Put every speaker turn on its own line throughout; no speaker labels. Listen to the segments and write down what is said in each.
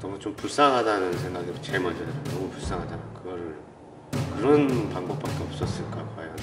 너무 좀 불쌍하다는 생각이 제일 먼저 들어요. 너무 불쌍하잖아. 그런 방법밖에 없었을까 과연.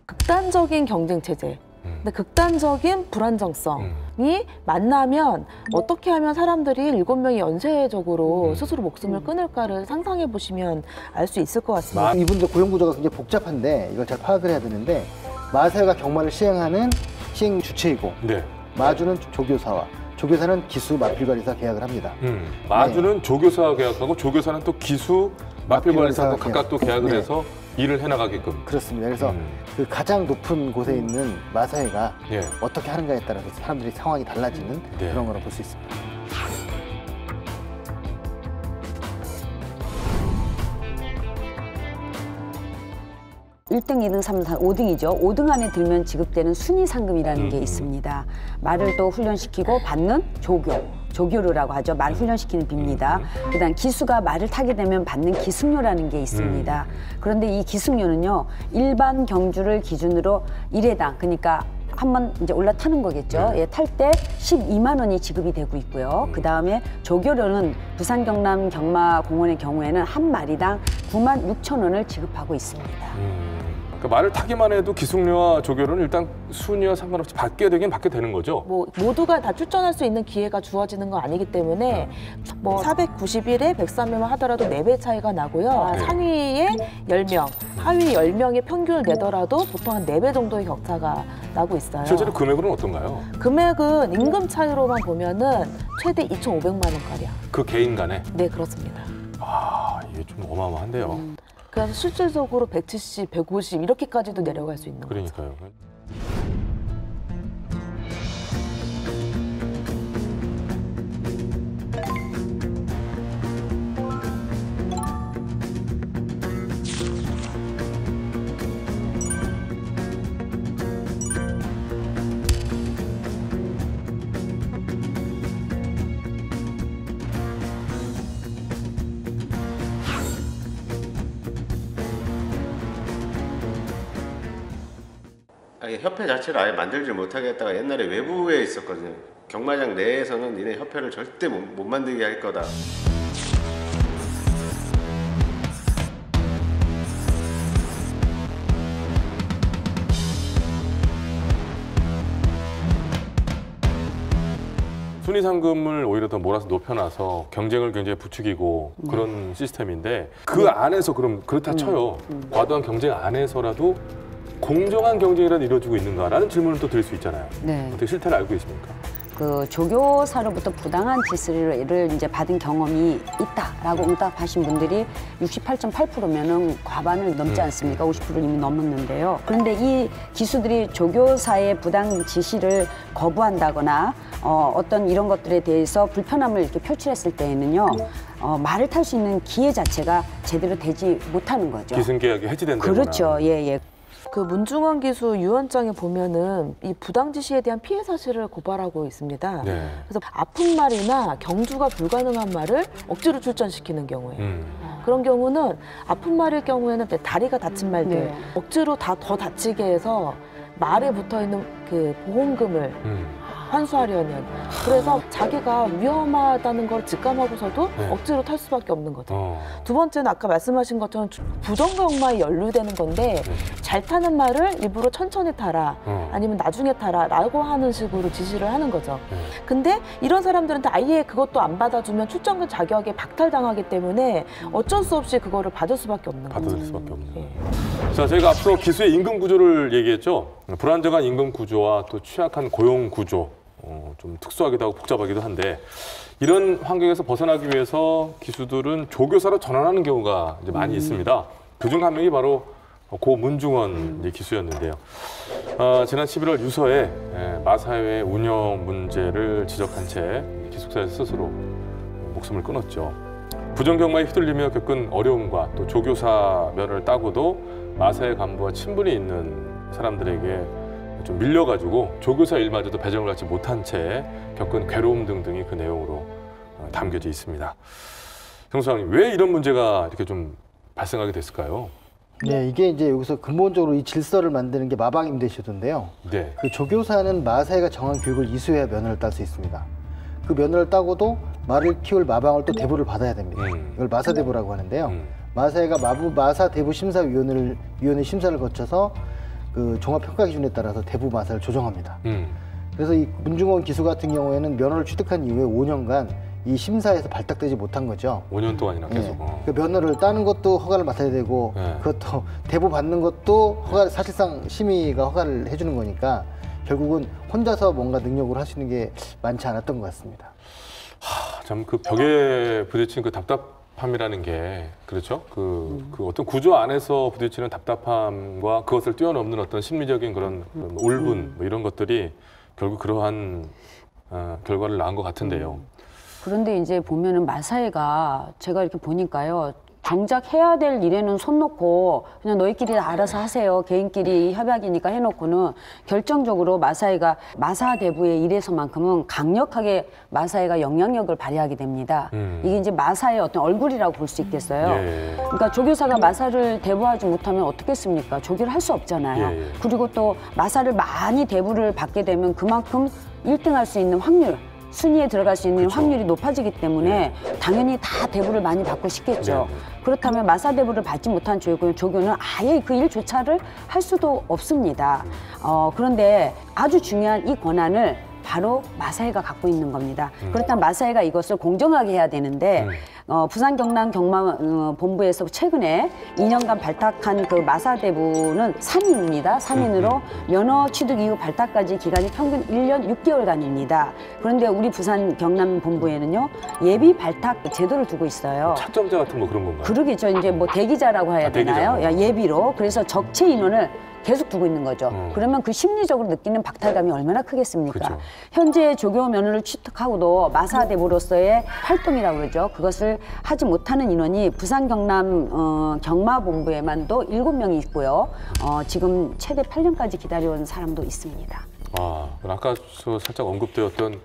극단적인 경쟁 체제, 근데 극단적인 불안정성이 만나면 어떻게 하면 사람들이 7명이 연쇄적으로 스스로 목숨을 끊을까를 상상해 보시면 알 수 있을 것 같습니다.
이분들 고용 구조가 굉장히 복잡한데 이걸 잘 파악을 해야 되는데, 마사회가 경마를 시행하는 시행 주체이고, 네. 마주는 조교사와 조교사는 기수 마필관리사 계약을 합니다.
마주는 네. 조교사와 계약하고 조교사는 또 기수 마필관리사하고 각각 또 계약을 네. 해서 일을 해나가게끔.
그렇습니다. 그래서 그 가장 높은 곳에 있는 마사회가 예. 어떻게 하는가에 따라서 사람들이 상황이 달라지는 네. 그런 거라고 볼 수 있습니다.
1등, 2등, 3등, 5등이죠. 5등 안에 들면 지급되는 순위 상금이라는 게 있습니다. 말을 또 훈련시키고 받는 조교료라고 하죠. 말 훈련시키는 비입니다. 그다음 기수가 말을 타게 되면 받는 기승료라는 게 있습니다. 그런데 이 기승료는요, 일반 경주를 기준으로 1회당, 그러니까 한번 이제 올라타는 거겠죠. 예, 탈 때 12만 원이 지급이 되고 있고요. 그 다음에 조교료는 부산 경남 경마공원의 경우에는 한 마리당 9만 6천 원을 지급하고 있습니다.
그러니까 말을 타기만 해도 기승료와 조교료는 일단 순위와 상관없이 받게 되긴 받게 되는 거죠.
뭐 모두가 다 출전할 수 있는 기회가 주어지는 건 아니기 때문에 뭐 491에 103명을 하더라도 4배 차이가 나고요. 상위에 10명, 하위 10명의 평균을 내더라도 보통 한 4배 정도의 격차가 나고 있어요.
실제로 금액은 어떤가요?
금액은 임금 차이로만 보면은 최대 2,500만 원가량.
그 개인 간에?
네, 그렇습니다.
아, 이게 좀 어마어마한데요.
그래서 실질적으로 170, 150 이렇게까지도 내려갈 수 있는 거죠.
그러니까요.
아니, 협회 자체를 아예 만들지 못하게 했다가 옛날에 외부에 있었거든요. 경마장 내에서는 니네 협회를 절대 못 만들게 할 거다.
순위 상금을 오히려 더 몰아서 높여놔서 경쟁을 굉장히 부추기고 그런 시스템인데, 그 안에서 그럼 그렇다 쳐요. 과도한 경쟁 안에서라도 공정한 경쟁이라도 이루어지고 있는가라는 질문을 또 드릴 수 있잖아요.
네.
어떻게 실태를 알고 계십니까?
그 조교사로부터 부당한 지시를 이제 받은 경험이 있다라고 응답하신 분들이 68.8%면은 과반을 넘지 않습니까? 50%를 이미 넘었는데요. 그런데 이 기수들이 조교사의 부당 지시를 거부한다거나 어떤 이런 것들에 대해서 불편함을 이렇게 표출했을 때에는요, 말을 탈 수 있는 기회 자체가 제대로 되지 못하는 거죠.
기승계약이 해지된다거나.
그렇죠. 예, 예.
그 문중원 기수 유언장에 보면은 이 부당 지시에 대한 피해 사실을 고발하고 있습니다. 네. 그래서 아픈 말이나 경주가 불가능한 말을 억지로 출전시키는 경우에 그런 경우는 아픈 말일 경우에는 다리가 다친 말들 억지로 더 다치게 해서 말에 붙어 있는 그 보험금을 환수하려는, 그래서 자기가 위험하다는 걸 직감하고서도 억지로 탈 수밖에 없는 거죠. 두 번째는 아까 말씀하신 것처럼 부정경마에 연루되는 건데, 잘 타는 말을 일부러 천천히 타라, 아니면 나중에 타라 라고 하는 식으로 지시를 하는 거죠. 근데 이런 사람들한테 아예 그것도 안 받아주면 출전 자격에 박탈당하기 때문에 어쩔 수 없이 그거를 받을 수밖에 없는 거죠.
받을 수밖에 없는. 자, 저희가 앞서 기수의 임금 구조를 얘기했죠. 불안정한 임금 구조와 또 취약한 고용 구조, 좀 특수하기도 하고 복잡하기도 한데, 이런 환경에서 벗어나기 위해서 기수들은 조교사로 전환하는 경우가 이제 많이 있습니다. 그중 한 명이 바로 고 문중원 기수였는데요. 지난 11월 유서에 마사회 운영 문제를 지적한 채 기숙사에서 스스로 목숨을 끊었죠. 부정경마에 휘둘리며 겪은 어려움과 또 조교사 면허를 따고도 마사회 간부와 친분이 있는 사람들에게 좀 밀려가지고 조교사 일마저도 배정을 받지 못한 채 겪은 괴로움 등등이 그 내용으로 담겨져 있습니다. 경수장님, 왜 이런 문제가 이렇게 좀 발생하게 됐을까요?
네, 이게 이제 여기서 근본적으로 이 질서를 만드는 게 마방임대시도인데요.
네.
그 조교사는 마사회가 정한 교육을 이수해야 면허를 딸 수 있습니다. 그 면허를 따고도 말을 키울 마방을 또 대부를 받아야 됩니다. 이걸 마사대부라고 하는데요. 마사회가 마사대부 심사위원회 심사를 거쳐서 그 종합평가 기준에 따라서 대부 마사를 조정합니다. 그래서 이 문중원 기수 같은 경우에는 면허를 취득한 이후에 5년간 이 심사에서 발탁되지 못한 거죠.
5년 동안이나 계속.
그 면허를 따는 것도 허가를 맡아야 되고 그것도 대부 받는 것도 사실상 심의가 허가를 해주는 거니까 결국은 혼자서 뭔가 능력으로 할 수 있는 게 많지 않았던 것 같습니다.
참 그 벽에 부딪힌 그 답답함이라는 게 그렇죠. 그 어떤 구조 안에서 부딪히는 답답함과 그것을 뛰어넘는 어떤 심리적인 그런 울분 뭐 이런 것들이 결국 그러한 결과를 낳은 것 같은데요.
그런데 이제 보면은 마사회가 제가 이렇게 보니까요. 정작 해야 될 일에는 손 놓고 그냥 너희끼리 알아서 하세요. 개인끼리 협약이니까 해놓고는 결정적으로 마사회가 마사대부의 일에서만큼은 강력하게 마사회가 영향력을 발휘하게 됩니다. 이게 이제 마사의 어떤 얼굴이라고 볼 수 있겠어요.
예.
그러니까 조교사가 마사를 대부하지 못하면 어떻겠습니까? 조교를 할 수 없잖아요.
예.
그리고 또 마사를 많이 대부를 받게 되면 그만큼 1등할 수 있는 확률, 순위에 들어갈 수 있는 확률이 높아지기 때문에 당연히 다 대부를 많이 받고 싶겠죠. 그렇다면 마사 대부를 받지 못한 조교는 아예 그 일조차를 할 수도 없습니다. 그런데 아주 중요한 이 권한을 바로 마사회가 갖고 있는 겁니다. 그렇다면 마사회가 이것을 공정하게 해야 되는데 부산 경남 경마본부에서 최근에 2년간 발탁한 그 마사대부는 3인입니다. 3인으로 면허 취득 이후 발탁까지 기간이 평균 1년 6개월간입니다. 그런데 우리 부산 경남본부에는요 예비 발탁 제도를 두고 있어요.
차점자 같은 뭐 그런 건가요?
그러겠죠. 이제 뭐 대기자라고 해야 되나요?
대기자.
예비로. 그래서 적체 인원을 계속 두고 있는 거죠. 그러면 그 심리적으로 느끼는 박탈감이 얼마나 크겠습니까?
그렇죠.
현재 조교 면허를 취득하고도 마사대부로서의 활동이라고 그러죠. 그것을 하지 못하는 인원이 부산 경남 경마본부에만도 7명이 있고요. 지금 최대 8년까지 기다려온 사람도 있습니다.
아까 저 살짝 언급되었던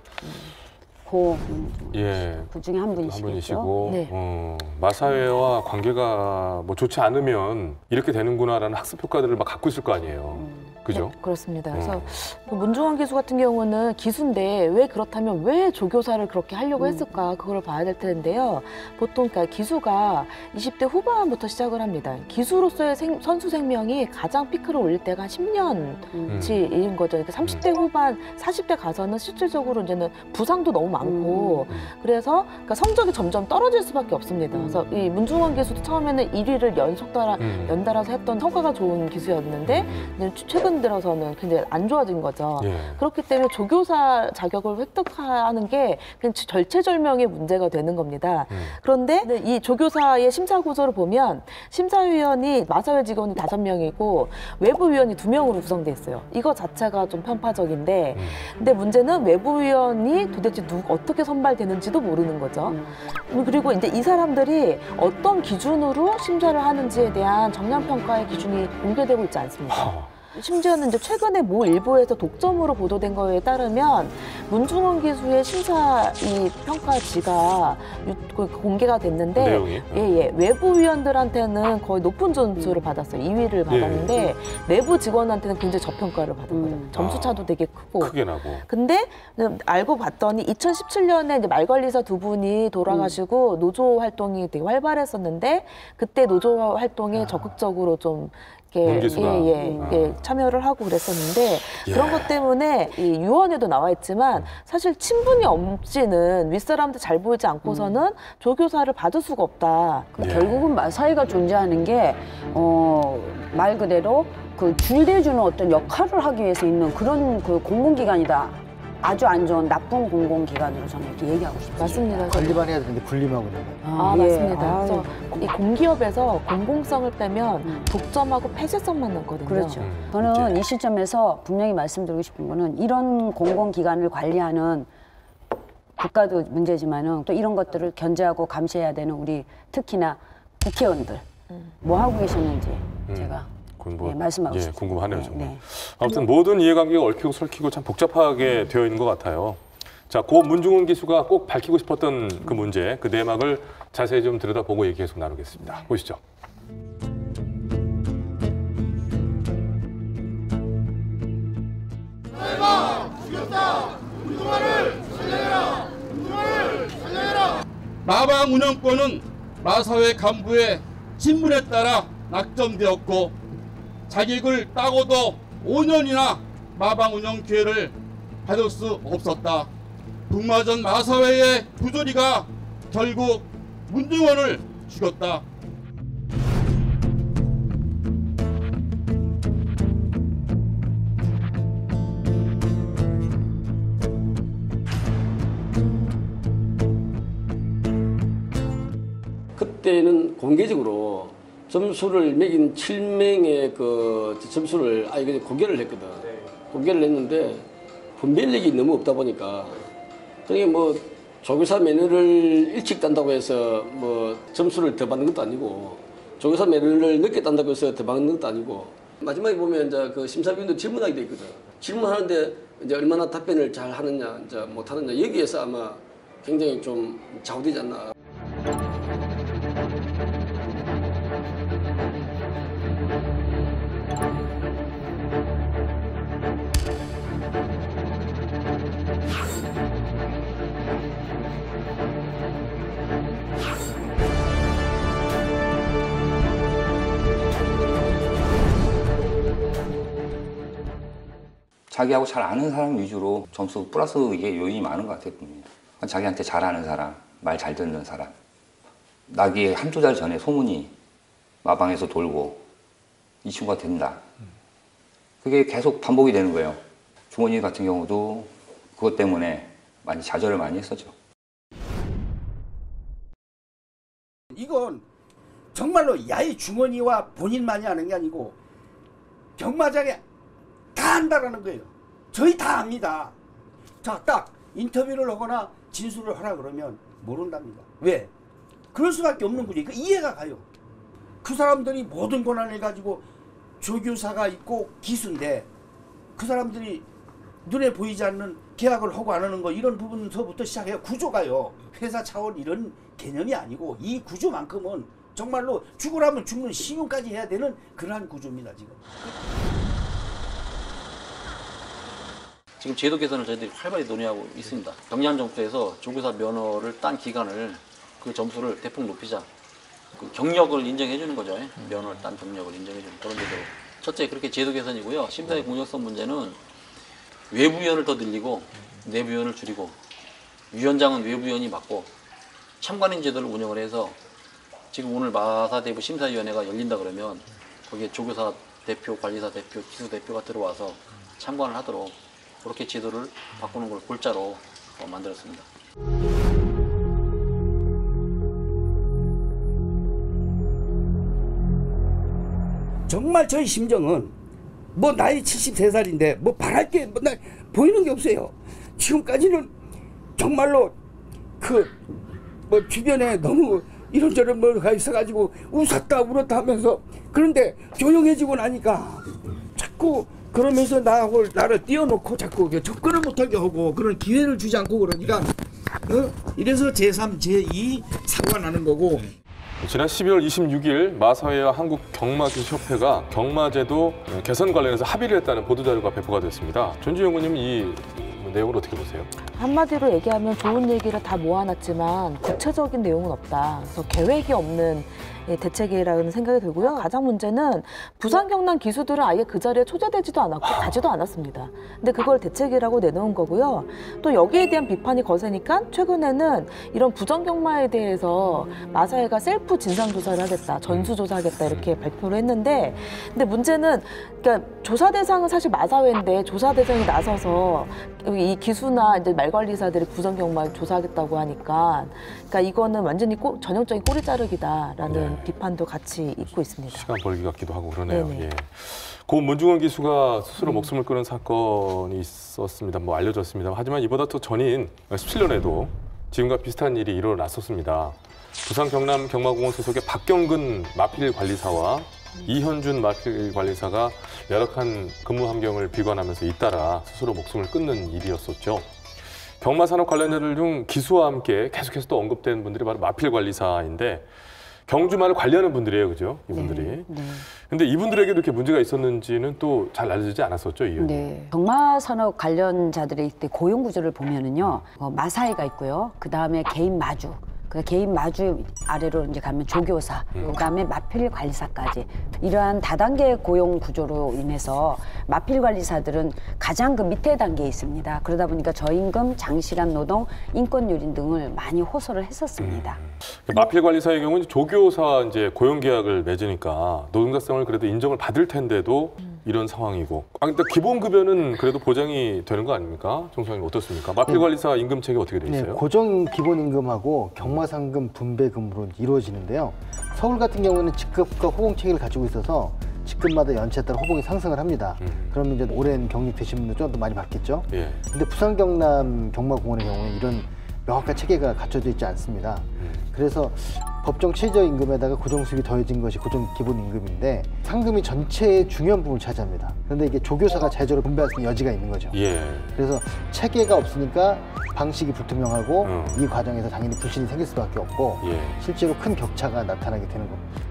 그 중에 한
분이시고
네.
마사회와 관계가 뭐 좋지 않으면 이렇게 되는구나라는 학습 효과들을 막 갖고 있을 거 아니에요. 그죠?
네, 그렇습니다. 그래서 문중원 기수 같은 경우는 기수인데 왜 그렇다면 왜 조교사를 그렇게 하려고 했을까 그걸 봐야 될 텐데요. 보통 그러니까 기수가 20대 후반부터 시작을 합니다. 기수로서의 선수 생명이 가장 피크를 올릴 때가 한 10년치인 거죠. 그러니까 30대 후반, 40대 가서는 실질적으로 이제는 부상도 너무 많고 그래서 그러니까 성적이 점점 떨어질 수밖에 없습니다. 그래서 이 문중원 기수도 처음에는 1위를 연달아서 했던 성과가 좋은 기수였는데 최근 들어서는 굉장히 안 좋아진 거죠. 그렇기 때문에 조교사 자격을 획득하는 게 그냥 절체절명의 문제가 되는 겁니다. 그런데 이 조교사의 심사 구조를 보면 심사위원이 마사회 직원이 5명이고 외부위원이 2명으로 구성돼 있어요. 이거 자체가 좀 편파적인데 근데 문제는 외부위원이 도대체 어떻게 선발되는지도 모르는 거죠. 그리고 이제 이 사람들이 어떤 기준으로 심사를 하는지에 대한 정량평가의 기준이 공개되고 있지 않습니다. 심지어는 이제 최근에 모 일보에서 독점으로 보도된 거에 따르면 문중원 기수의 심사 이 평가지가 공개가 됐는데 외부위원들한테는 거의 높은 점수를 받았어요. 2위를 받았는데 내부 직원한테는 굉장히 저평가를 받은 거죠. 점수차도 되게
크게 나고.
근데 알고 봤더니 2017년에 이제 말관리사 2분이 돌아가시고 노조 활동이 되게 활발했었는데 그때 노조 활동에 적극적으로 좀 참여를 하고 그랬었는데 그런 것 때문에 이 유언에도 나와 있지만 사실 친분이 없이는 윗사람한테 잘 보이지 않고서는 조교사를 받을 수가 없다.
결국은 마사회가 존재하는 게 말 그대로 그 줄대주는 어떤 역할을 하기 위해서 있는 그런 그 공공기관이다. 아주 안 좋은 나쁜 공공기관으로 저는 이렇게 얘기하고 싶습니다.
맞습니다.
관리만 해야 되는데 분리하고 있는 거예요.
예.
맞습니다. 그래서 이 공기업에서 공공성을 빼면 독점하고 폐쇄성만 남거든요.
그렇죠. 저는 이 시점에서 분명히 말씀드리고 싶은 거는 이런 공공기관을 관리하는 국가도 문제지만은 또 이런 것들을 견제하고 감시해야 되는 우리 특히나 국회의원들 뭐 하고 계셨는지 제가
뭐,
말씀하고
예,
싶습니다.
궁금하네요, 정말.
네.
아무튼 모든 이해관계가 얽히고 설키고 참 복잡하게 되어 있는 것 같아요. 자, 고 문중훈 기수가 꼭 밝히고 싶었던 그 문제, 그 내막을 자세히 좀 들여다보고 얘기 계속 나누겠습니다. 보시죠.
마방 운영권은 마사회 간부의 신문에 따라 낙점되었고 자격을 따고도 5년이나 마방 운영 기회를 받을 수 없었다. 북마전 마사회의 부조리가 결국 문중원을 죽였다.
그때는 공개적으로 점수를 매긴 7명의 그 점수를 그냥 공개를 했거든. 공개를 했는데 분별력이 너무 없다 보니까 그게 뭐 조교사 면허를 일찍 딴다고 해서 뭐 점수를 더 받는 것도 아니고 조교사 면허를 늦게 딴다고 해서 더 받는 것도 아니고 마지막에 보면 이제 그 심사위원도 질문하게 돼 있거든. 질문하는데 이제 얼마나 답변을 잘 하느냐, 이제 못 하느냐 여기에서 아마 굉장히 좀 좌우되지 않나.
자기하고 잘 아는 사람 위주로 점수 플러스 이게 요인이 많은 것 같아요. 자기한테 잘 아는 사람, 말 잘 듣는 사람. 나기에 한두 달 전에 소문이 마방에서 돌고 이 친구가 된다. 그게 계속 반복이 되는 거예요. 중원이 같은 경우도 그것 때문에 많이 좌절을 많이 했었죠.
이건 정말로 야이 중원이와 본인만이 하는 게 아니고 경마장에 다 안다라는 거예요. 저희 다 압니다. 자, 딱 인터뷰를 하거나 진술을 하라 그러면 모른답니다. 왜? 그럴 수밖에 없는 거지. 그 이해가 가요. 그 사람들이 모든 권한을 가지고 조교사가 있고 기수인데 그 사람들이 눈에 보이지 않는 계약을 하고 안 하는 거 이런 부분서부터 시작해요. 구조가요. 회사 차원 이런 개념이 아니고 이 구조만큼은 정말로 죽으라면 죽는 신용까지 해야 되는 그러한 구조입니다.
지금 제도 개선을 저희들이 활발히 논의하고 있습니다. 경량정부에서 조교사 면허를 딴 기간을 그 점수를 대폭 높이자. 그 경력을 인정해 주는 거죠. 면허를 딴 경력을 인정해 주는 그런 제도. 첫째 그렇게 제도 개선이고요. 심사의 공정성 문제는 외부위원을 더 늘리고 내부위원을 줄이고 위원장은 외부위원이 맡고 참관인 제도를 운영을 해서 지금 오늘 마사대부 심사위원회가 열린다 그러면 거기에 조교사 대표, 관리사 대표, 기수 대표가 들어와서 참관을 하도록 그렇게 제도를 바꾸는 걸 골자로 만들었습니다.
정말 저희 심정은 뭐 나이 73살인데 뭐 바랄 게 뭐 보이는 게 없어요. 지금까지는 정말로 그 뭐 주변에 너무 이런저런 뭐가 있어가지고 웃었다 울었다 하면서 그런데 조용해지고 나니까 자꾸 그러면서 나를 띄워놓고 자꾸 접근을 못하게 하고 그런 기회를 주지 않고 그러니까 이래서 제3, 제2 사고가 나는 거고.
지난 12월 26일 마사회와 한국경마기협회가 경마제도 개선 관련해서 합의를 했다는 보도자료가 배포가 됐습니다. 전주영 의원님 이 내용을 어떻게 보세요?
한마디로 얘기하면 좋은 얘기를 다 모아놨지만 구체적인 내용은 없다. 그래서 계획이 없는 대책이라는 생각이 들고요. 가장 문제는 부산 경남 기수들은 아예 그 자리에 초대되지도 않았고 가지도 않았습니다. 근데 그걸 대책이라고 내놓은 거고요. 또 여기에 대한 비판이 거세니까 최근에는 이런 부정 경마에 대해서 마사회가 셀프 진상조사를 하겠다, 전수조사하겠다 이렇게 발표를 했는데, 근데 문제는 그러니까 조사 대상은 사실 마사회인데 조사 대상이 나서서 이 기수나 이제 말관리사들이 부정 경마를 조사하겠다고 하니까, 그러니까 이거는 완전히 전형적인 꼬리 자르기다라는 비판도 같이 있고 있습니다. 시간
벌기 같기도 하고 그러네요. 예. 고 문중원 기수가 스스로 목숨을 끊은 사건이 있었습니다. 뭐 알려졌습니다. 하지만 이보다 더 전인 17년에도 지금과 비슷한 일이 일어났었습니다. 부산 경남 경마공원 소속의 박경근 마필 관리사와 이현준 마필 관리사가 열악한 근무 환경을 비관하면서 잇따라 스스로 목숨을 끊는 일이었었죠. 경마산업 관련자들 중 기수와 함께 계속해서 또 언급된 분들이 바로 마필 관리사인데, 경주마를 관리하는 분들이에요, 그죠? 이분들이. 근데 이분들에게도 이렇게 문제가 있었는지는 또 잘 알려지지 않았었죠, 이 의원님.
경마산업 관련자들의 이때 고용 구조를 보면은요, 마사회가 있고요. 그 다음에 개인 마주. 그 개인 마주 아래로 이제 가면 조교사, 그다음에 마필 관리사까지, 이러한 다단계 고용 구조로 인해서 마필 관리사들은 가장 그 밑에 단계에 있습니다. 그러다 보니까 저임금, 장시간 노동, 인권 유린 등을 많이 호소를 했었습니다.
마필 관리사의 경우는 조교사 이제 고용 계약을 맺으니까 노동자성을 그래도 인정을 받을 텐데도 이런 상황이고. 근데 기본 급여는 그래도 보장이 되는 거 아닙니까? 정상님 어떻습니까? 마필 관리사 임금 체계 어떻게 돼 있어요?
고정 기본 임금하고 경마상금 분배금으로 이루어지는데요. 서울 같은 경우는 직급과 호봉 체계를 가지고 있어서 직급마다 연차에 따라 호봉이 상승을 합니다. 그러면 이제 오랜 경력 되신 분들 좀 더 많이 받겠죠. 근데 부산 경남 경마공원의 경우는 이런 명확한 체계가 갖춰져 있지 않습니다. 그래서 법정 최저임금에다가 고정수입이 더해진 것이 고정 기본 임금인데, 상금이 전체의 중요한 부분을 차지합니다. 그런데 이게 조교사가 자유적으로 분배할 수 있는 여지가 있는 거죠. 그래서 체계가 없으니까 방식이 불투명하고 이 과정에서 당연히 불신이 생길 수밖에 없고 실제로 큰 격차가 나타나게 되는 겁니다.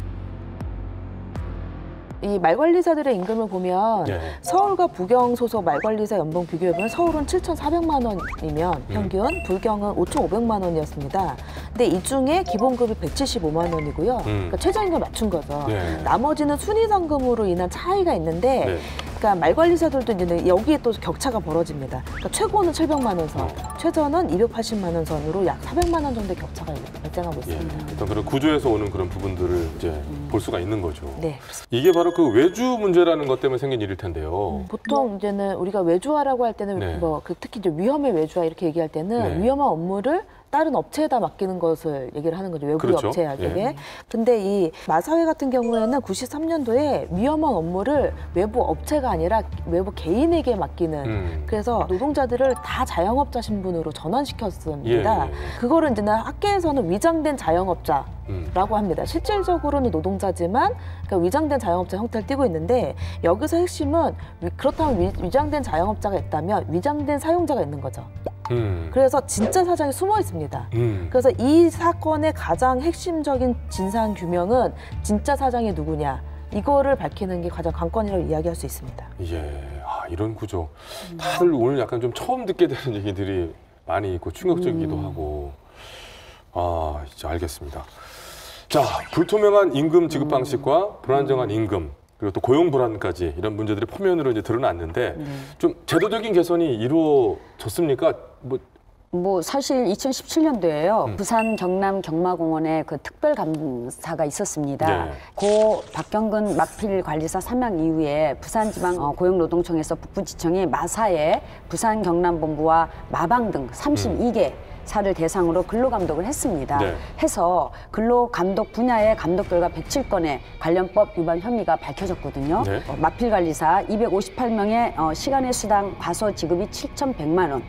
이 말관리사들의 임금을 보면 서울과 부경 소속 말관리사 연봉 비교해보면 서울은 7,400만 원이면 평균, 부경은 5,500만 원이었습니다. 근데 이 중에 기본급이 175만 원이고요. 그러니까 최저임금 맞춘 거죠. 나머지는 순위상금으로 인한 차이가 있는데, 그러니까 말관리사들도 이제 여기에 또 격차가 벌어집니다. 그러니까 최고는 700만 원 선, 최저는 280만 원 선으로 약 400만 원 정도의 격차가 발생하고 있습니다.
일단 그런 구조에서 오는 그런 부분들을 이제 볼 수가 있는 거죠.
네.
이게 바로 그 외주 문제라는 것 때문에 생긴 일일 텐데요.
보통 이제는 우리가 외주화라고 할 때는 뭐 특히 이제 위험의 외주화 이렇게 얘기할 때는 위험한 업무를 다른 업체에다 맡기는 것을 얘기를 하는 거죠. 외부 업체에게. 근데 이 마사회 같은 경우에는 93년도에 위험한 업무를 외부 업체가 아니라 외부 개인에게 맡기는, 그래서 노동자들을 다 자영업자 신분으로 전환시켰습니다. 그거를 이제는 학계에서는 위장된 자영업자라고 합니다. 실질적으로는 노동자지만 그러니까 위장된 자영업자 형태를 띠고 있는데, 여기서 핵심은 그렇다면 위장된 자영업자가 있다면 위장된 사용자가 있는 거죠. 그래서 진짜 사장이 숨어 있습니다. 그래서 이 사건의 가장 핵심적인 진상 규명은 진짜 사장이 누구냐, 이거를 밝히는 게 가장 관건이라고 이야기할 수 있습니다.
이런 구조. 다들 오늘 약간 좀 처음 듣게 되는 얘기들이 많이 있고 충격적이기도 하고. 이제 알겠습니다. 자, 불투명한 임금 지급 방식과 불안정한 임금, 그리고 또 고용 불안까지 이런 문제들이 포면으로 이제 드러났는데, 좀 제도적인 개선이 이루어졌습니까?
뭐 사실 2017년도에요. 부산 경남 경마공원에 그 특별감사가 있었습니다. 고 박경근 마필 관리사 사망 이후에 부산지방 고용노동청에서 북부지청이 마사회, 부산 경남본부와 마방 등 32개 사를 대상으로 근로감독을 했습니다. 해서 근로감독 분야의 감독 결과 107건의 관련법 위반 혐의가 밝혀졌거든요. 마필 관리사 258명의 시간의 수당 과소 지급이 7,100만 원.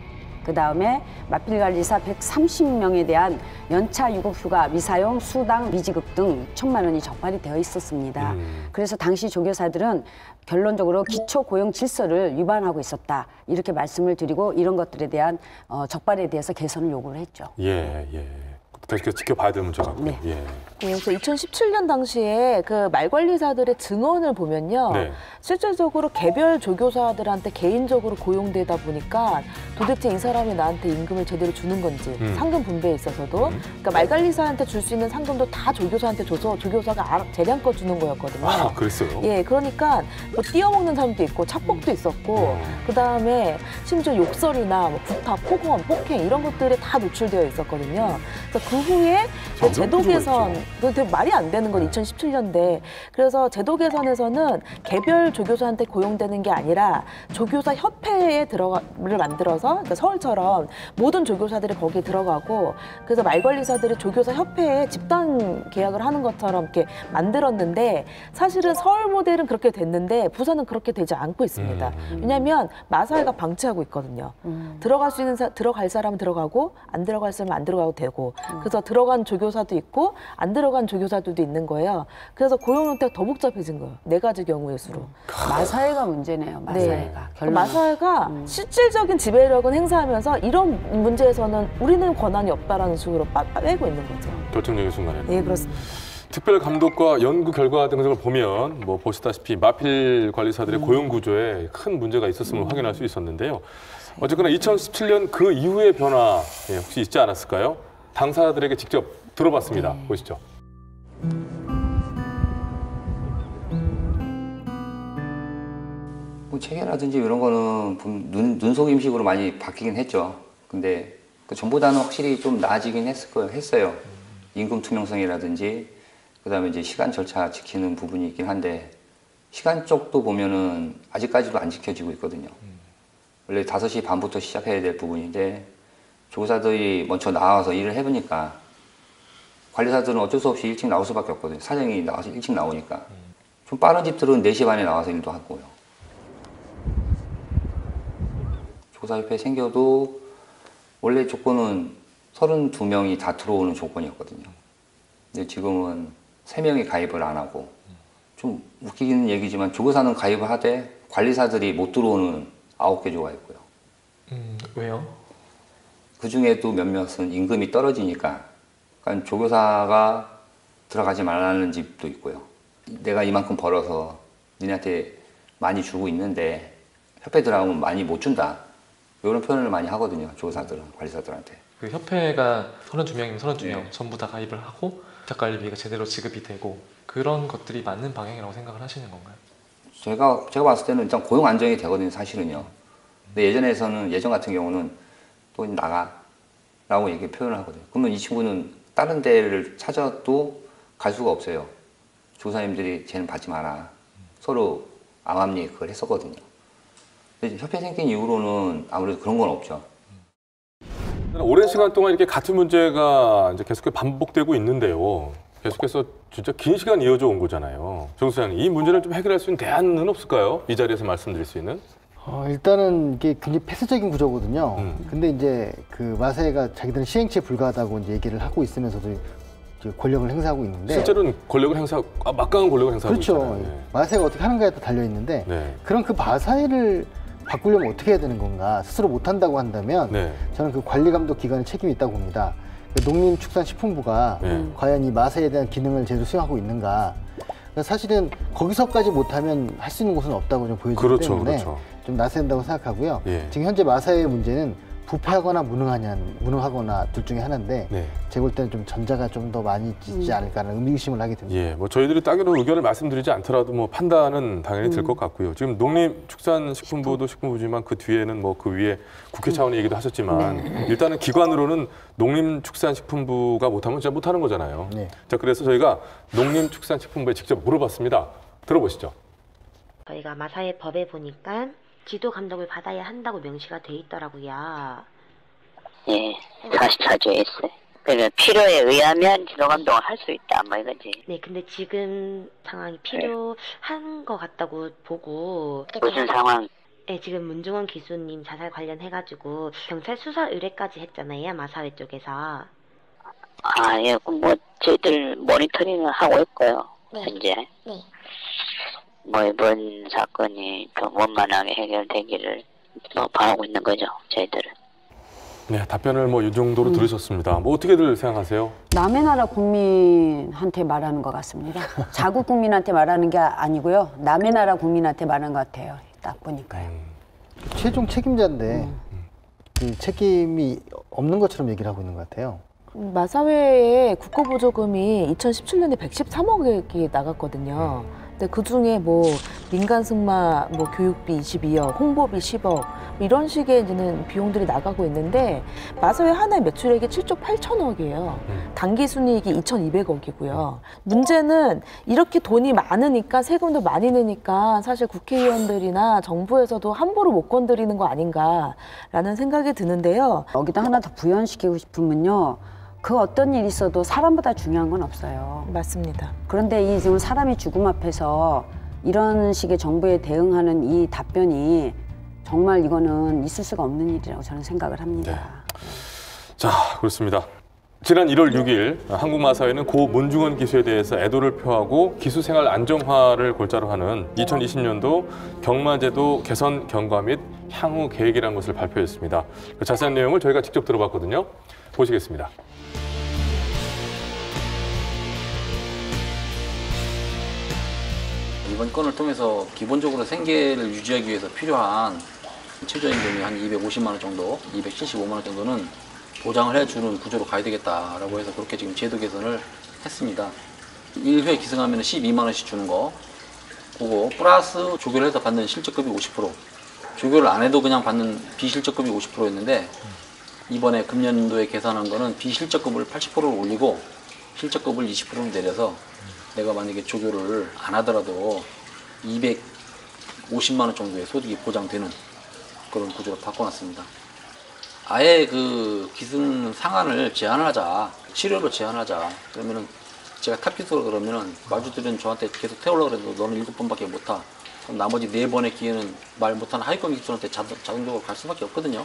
그 다음에 마필 관리사 130명에 대한 연차 유급 휴가 미사용 수당 미지급 등 6천만 원이 적발이 되어 있었습니다. 그래서 당시 조교사들은 결론적으로 기초 고용 질서를 위반하고 있었다, 이렇게 말씀을 드리고 이런 것들에 대한 적발에 대해서 개선을 요구를 했죠.
계속 지켜봐야 될 문제 같고요.
네.
예.
그래서 2017년 당시에 그 말관리사들의 증언을 보면요.
네.
실질적으로 개별 조교사들한테 개인적으로 고용되다 보니까 도대체 이 사람이 나한테 임금을 제대로 주는 건지 상금 분배에 있어서도 그러니까 말관리사한테 줄 수 있는 상금도 다 조교사한테 줘서 조교사가 재량껏 주는 거였거든요.
아, 그랬어요?
예, 그러니까 뭐 띄어먹는 사람도 있고 착복도 있었고 그다음에 심지어 욕설이나 뭐 구타, 폭언, 폭행 이런 것들에 다 노출되어 있었거든요. 그래서 그 후에 제도 개선, 그 되게 말이 안 되는 건 2017년대. 그래서 제도 개선에서는 개별 조교사한테 고용되는 게 아니라 조교사 협회에 를 만들어서 그러니까 서울처럼 모든 조교사들이 거기에 들어가고 그래서 말관리사들이 조교사 협회에 집단 계약을 하는 것처럼 이렇게 만들었는데 사실은 서울 모델은 그렇게 됐는데 부산은 그렇게 되지 않고 있습니다. 왜냐하면 마사회가 방치하고 있거든요. 들어갈 수 있는 들어갈 사람은 들어가고 안 들어갈 사람은 안 들어가도 되고 그래서 들어간 조교사도 있고 안 들어간 조교사들도 있는 거예요. 그래서 고용 형태가 더 복잡해진 거예요. 4가지 경우의 수로.
마사회가 문제네요. 마사회가.
네. 마사회가 실질적인 지배력은 행사하면서 이런 문제에서는 우리는 권한이 없다라는 식으로 빼고 있는 거죠.
결정적인 순간에.
네, 그렇습니다.
특별 감독과 연구 결과 등을 보면 뭐 보시다시피 마필 관리사들의 고용 구조에 큰 문제가 있었음을 확인할 수 있었는데요. 어쨌거나 2017년 그 이후의 변화 혹시 있지 않았을까요? 당사자들에게 직접 들어봤습니다. 보시죠.
뭐 체계라든지 이런 거는 눈속임식으로 많이 바뀌긴 했죠. 근데 그 전보다는 확실히 좀 나아지긴 했어요. 임금 투명성이라든지 그다음에 이제 시간 절차 지키는 부분이 있긴 한데 시간 쪽도 보면은 아직까지도 안 지켜지고 있거든요. 원래 5시 반부터 시작해야 될 부분인데 조교사들이 먼저 나와서 일을 해보니까 관리사들은 어쩔 수 없이 일찍 나올 수밖에 없거든요. 사장이 나와서 일찍 나오니까. 좀 빠른 집들은 4시 반에 나와서 일도 하고요. 조교사협회 생겨도 원래 조건은 32명이 다 들어오는 조건이었거든요. 근데 지금은 3명이 가입을 안 하고 좀 웃기는 얘기지만 조교사는 가입을 하되 관리사들이 못 들어오는 9개 조가 있고요.
왜요?
그 중에도 몇몇은 임금이 떨어지니까 그러니까 조교사가 들어가지 말라는 집도 있고요. 내가 이만큼 벌어서 니네한테 많이 주고 있는데 협회 들어가면 많이 못 준다. 이런 표현을 많이 하거든요. 조교사들은 관리사들한테.
그 협회가 32명이면 32명 전부 다 가입을 하고 위탁관리비가 제대로 지급이 되고 그런 것들이 맞는 방향이라고 생각을 하시는 건가요?
제가 봤을 때는 일단 고용 안정이 되거든요. 사실은요. 근데 예전 같은 경우는 또 나가라고 얘기 표현을 하거든요. 그러면 이 친구는 다른 데를 찾아도 갈 수가 없어요. 조사님들이 쟤는 받지 마라. 서로 암암리 그걸 했었거든요. 근데 협회 생긴 이후로는 아무래도 그런 건 없죠.
오랜 시간 동안 이렇게 같은 문제가 이제 계속해서 반복되고 있는데요. 계속해서 진짜 긴 시간 이어져 온 거잖아요. 정 소장님, 이 문제를 좀 해결할 수 있는 대안은 없을까요? 이 자리에서 말씀드릴 수 있는?
일단은 이게 굉장히 폐쇄적인 구조거든요. 근데 이제 그 마사회가 자기들은 시행착오에 불과하다고 이제 얘기를 하고 있으면서도 이제 권력을 행사하고 있는데
실제로는 권력을 막강한 권력을 행사하고
그렇죠.
있잖아요. 네.
마사회가 어떻게 하는가에 또 달려 있는데 그럼 그 마사회를 바꾸려면 어떻게 해야 되는 건가? 스스로 못한다고 한다면 저는 그 관리감독 기관의 책임이 있다고 봅니다. 그 농림축산식품부가 과연 이 마사회에 대한 기능을 제대로 수행하고 있는가? 그러니까 사실은 거기서까지 못하면 할 수 있는 곳은 없다고 좀 보여지기 때문에 좀 나서야 된다고 생각하고요. 지금 현재 마사회의 문제는 부패하거나 무능하거나 둘 중에 하나인데 제가 볼 때는 좀 전자가 좀 더 많이 있지 않을까라는 의구심을 하게 됩니다.
예, 뭐 저희들이 따로 의견을 말씀드리지 않더라도 뭐 판단은 당연히 들 것 같고요. 지금 농림축산식품부도 식품부지만 그 뒤에는 뭐 그 위에 국회 차원의 얘기도 하셨지만 일단은 기관으로는 농림축산식품부가 못하면 진짜 못하는 거잖아요. 자, 그래서 저희가 농림축산식품부에 직접 물어봤습니다. 들어보시죠.
저희가 마사회 법에 보니까 지도 감독을 받아야 한다고 명시가 돼 있더라고요.
예, 44조에 있어요. 그러면 필요에 의하면 지도 감독을 할 수 있다, 뭐 이거지.
네, 근데 지금 상황이 필요한 것 같다고 보고.
무슨 상황?
네, 지금 문중원 기수님 자살 관련해가지고 경찰 수사 의뢰까지 했잖아요, 마사회 쪽에서.
아, 예, 뭐 저희들 모니터링을 하고 있고요, 현재. 뭐 이번 사건이 좀 원만하게 해결되기를 뭐 바라고 있는 거죠, 저희들은.
네, 답변을 뭐 이 정도로 들으셨습니다. 뭐 어떻게들 생각하세요?
남의 나라 국민한테 말하는 것 같습니다. 자국 국민한테 말하는 게 아니고요. 남의 나라 국민한테 말하는 것 같아요. 딱 보니까요.
최종 책임자인데 그 책임이 없는 것처럼 얘기를 하고 있는 것 같아요.
마사회의 국고보조금이 2017년에 113억이 나갔거든요. 근데 그 중에 뭐 민간 승마, 뭐 교육비 22억, 홍보비 10억 뭐 이런 식의 이제는 비용들이 나가고 있는데 마사회 하나의 매출액이 7조 8천억이에요. 단기 순이익이 2,200억이고요. 문제는 이렇게 돈이 많으니까 세금도 많이 내니까 사실 국회의원들이나 정부에서도 함부로 못 건드리는 거 아닌가라는 생각이 드는데요.
여기다 하나 더 부연시키고 싶으면요. 그 어떤 일이 있어도 사람보다 중요한 건 없어요.
맞습니다.
그런데 이 지금 사람이 죽음 앞에서 이런 식의 정부에 대응하는 이 답변이 정말 이거는 있을 수가 없는 일이라고 저는 생각을 합니다.
네. 자, 그렇습니다. 지난 1월 6일 한국마사회는 고 문중원 기수에 대해서 애도를 표하고 기수 생활 안정화를 골자로 하는 2020년도 경마제도 개선 경과 및 향후 계획이라는 것을 발표했습니다. 그 자세한 내용을 저희가 직접 들어봤거든요. 보시겠습니다.
이번 건을 통해서 기본적으로 생계를 유지하기 위해서 필요한 최저임금이 한 250만 원 정도, 275만 원 정도는 보장을 해주는 구조로 가야 되겠다라고 해서 그렇게 지금 제도 개선을 했습니다. 1회 기승하면 12만 원씩 주는 거, 그거 플러스 조교를 해서 받는 실적급이 50%, 조교를 안 해도 그냥 받는 비실적급이 50%였는데 이번에 금년도에 계산한 거는 비실적급을 80%를 올리고 실적급을 20%를 내려서 내가 만약에 조교를 안 하더라도 250만 원 정도의 소득이 보장되는 그런 구조로 바꿔놨습니다. 아예 그 기승 상한을 제한하자, 7회로 제한하자. 그러면은 제가 탑기수로 그러면은 마주들은 저한테 계속 태우려고 해도 너는 7번밖에 못 타. 그럼 나머지 4번의 기회는 말 못하는 하위권 기수한테 자동적으로 갈 수밖에 없거든요.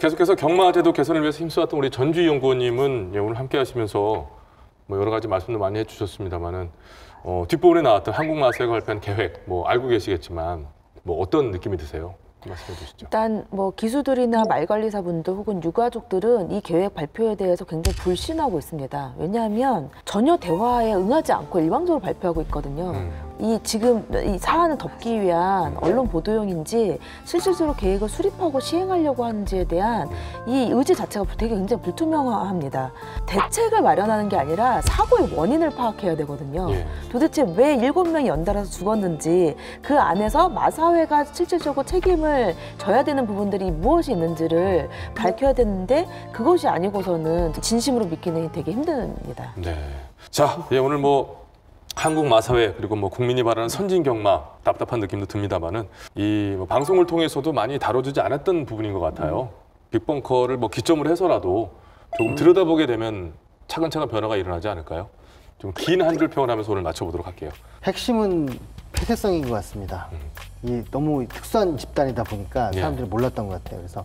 계속해서 경마제도 개선을 위해서 힘써왔던 우리 전주희 연구원님은 오늘 함께 하시면서 뭐 여러 가지 말씀도 많이 해주셨습니다만은 뒷부분에 나왔던 한국마사회가 발표한 계획 뭐 알고 계시겠지만 뭐 어떤 느낌이 드세요? 말씀해 주시죠.
일단 뭐 기수들이나 말관리사분들 혹은 유가족들은 이 계획 발표에 대해서 굉장히 불신하고 있습니다. 왜냐하면 전혀 대화에 응하지 않고 일방적으로 발표하고 있거든요. 이 지금 이 사안을 덮기 위한 언론 보도용인지 실질적으로 계획을 수립하고 시행하려고 하는지에 대한 이 의지 자체가 되게 굉장히 불투명합니다. 대책을 마련하는 게 아니라 사고의 원인을 파악해야 되거든요. 도대체 왜 7명이 연달아서 죽었는지 그 안에서 마사회가 실질적으로 책임을 져야 되는 부분들이 무엇이 있는지를 밝혀야 되는데 그것이 아니고서는 진심으로 믿기는 되게 힘듭니다.
네. 자, 오늘 뭐 한국 마사회 그리고 뭐 국민이 바라는 선진 경마 답답한 느낌도 듭니다만은 이 뭐 방송을 통해서도 많이 다뤄지지 않았던 부분인 것 같아요. 빅벙커를 뭐 기점으로 해서라도 조금 들여다보게 되면 차근차근 변화가 일어나지 않을까요? 좀 긴 한 줄 표현하면서 오늘 맞춰보도록 할게요.
핵심은 폐쇄성인 것 같습니다. 이 너무 특수한 집단이다 보니까 사람들이 몰랐던 것 같아요. 그래서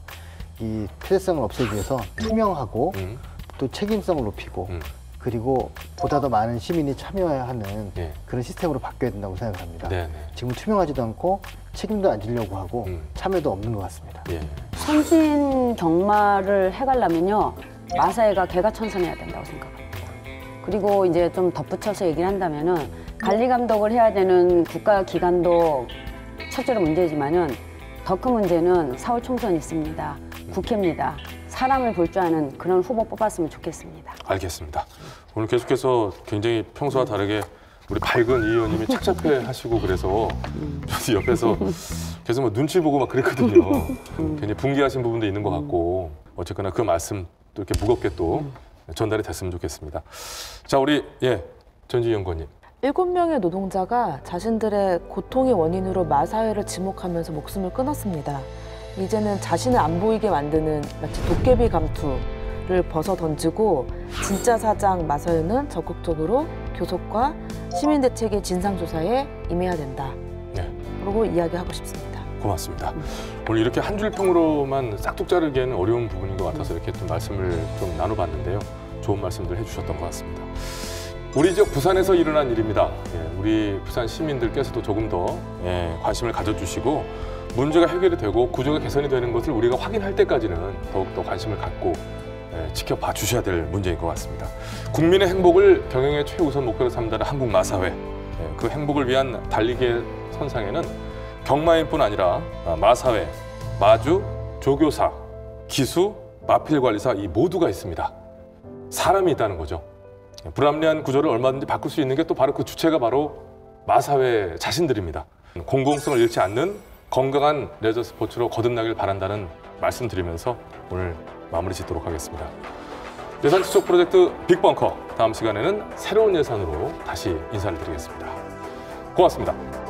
이 폐쇄성을 없애기 위해서 투명하고 또 책임성을 높이고 그리고 보다 더 많은 시민이 참여하는 그런 시스템으로 바뀌어야 된다고 생각을 합니다. 지금 투명하지도 않고 책임도 안 지려고 하고 참여도 없는 것 같습니다.
선진 경마를 해가려면요 마사회가 개가천선해야 된다고 생각합니다. 그리고 이제 좀 덧붙여서 얘기를 한다면은 관리 감독을 해야 되는 국가 기관도 첫째로 문제지만은 더 큰 문제는 4월 총선이 있습니다. 국회입니다. 사람을 볼 줄 아는 그런 후보 뽑았으면 좋겠습니다.
알겠습니다. 오늘 계속해서 굉장히 평소와 다르게 우리 밝은 이 의원님이 착잡해 하시고 그래서 저도 옆에서 계속 뭐 눈치 보고 막 그랬거든요. 굉장히 분개하신 부분도 있는 것 같고 어쨌거나 그 말씀 또 이렇게 무겁게 또 전달이 됐으면 좋겠습니다. 자, 우리 전주희 연구원님.
7명의 노동자가 자신들의 고통의 원인으로 마사회를 지목하면서 목숨을 끊었습니다. 이제는 자신을 안 보이게 만드는 마치 도깨비 감투를 벗어 던지고 진짜 사장 마사회는 적극적으로 교섭과 시민대책의 진상조사에 임해야 된다. 그러고 이야기하고 싶습니다.
고맙습니다. 오늘 이렇게 한 줄 평으로만 싹둑 자르기에는 어려운 부분인 것 같아서 이렇게 좀 말씀을 좀 나눠봤는데요. 좋은 말씀들 해주셨던 것 같습니다. 우리 지역 부산에서 일어난 일입니다. 우리 부산 시민들께서도 조금 더 관심을 가져주시고 문제가 해결이 되고 구조가 개선이 되는 것을 우리가 확인할 때까지는 더욱더 관심을 갖고 지켜봐 주셔야 될 문제인 것 같습니다. 국민의 행복을 경영의 최우선 목표로 삼다는 한국마사회, 그 행복을 위한 달리기의 선상에는 경마인뿐 아니라 마사회, 마주, 조교사, 기수, 마필관리사 이 모두가 있습니다. 사람이 있다는 거죠. 불합리한 구조를 얼마든지 바꿀 수 있는 게 또 바로 그 주체가 바로 마사회 자신들입니다. 공공성을 잃지 않는 건강한 레저 스포츠로 거듭나길 바란다는 말씀드리면서 오늘 마무리 짓도록 하겠습니다. 예산 추적 프로젝트 빅벙커, 다음 시간에는 새로운 예산으로 다시 인사를 드리겠습니다. 고맙습니다.